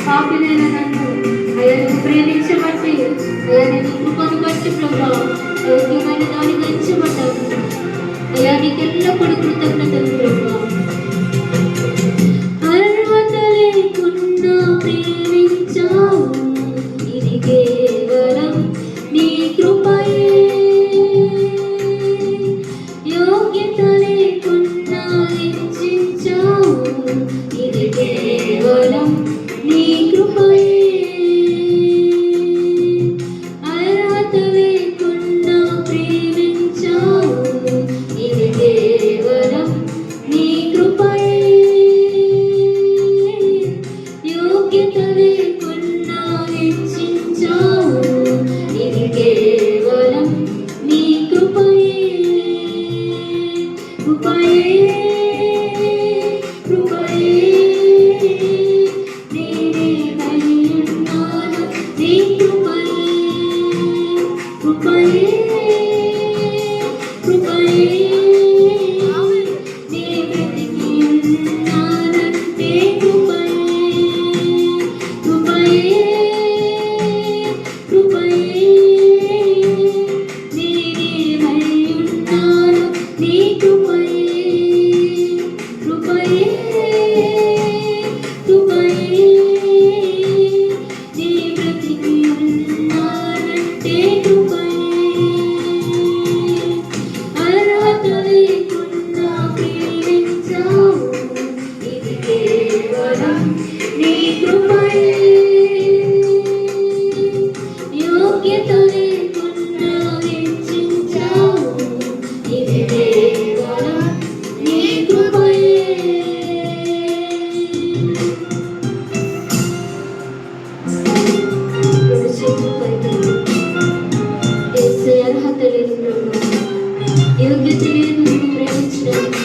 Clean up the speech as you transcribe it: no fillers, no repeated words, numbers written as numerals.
పాపినైన నన్ను అయ్యా నువ్వు ప్రేమించబట్టి అయ్యా నేను కృపను బట్టి ప్రభా యోగ్యమైన దానిగా ఎంచబడ్డాను అయ్యా నీకు ఎల్లప్పుడూ కృతజ్ఞతలు ప్రభా. అర్హత లేకుండా ప్రేమించావు ఇది కేవలం నీ కృపయే, యోగ్యత లేకుండా హెచ్చించావు ఇది కేవలం నీ కృపయే. అర్హత లేకుండా ప్రేమించావు ఇది కేవలం నీ కృపయే, యోగ్యత లేకుండా హెచ్చించావు ఇది కేవలం నీ కృపయే. కృపయే కృపయే నేనేమై ఉన్నాను నీ కృపయే. కృపయే కృపయే నే బ్రతికి ఉన్నానంటే కృపయే. కృపయే కృపయే నేనేమై ఉన్నాను నీ కృపయే. కృపయే కృపయే నే బ్రతికి ఉన్నానంటే కృపయే. అర్హత లేకుండా ప్రేమించావు ఇది కేవలం నీ కృపయే, యోగ్యత లేకుండా హెచ్చించావు ఇది కేవలం నీ కృపయే. రెండు చేతులు పైకెత్తి యేసయ్య అర్హత లేదు ప్రభు, యోగ్యత లేదు నిన్ను ప్రేమించడానికి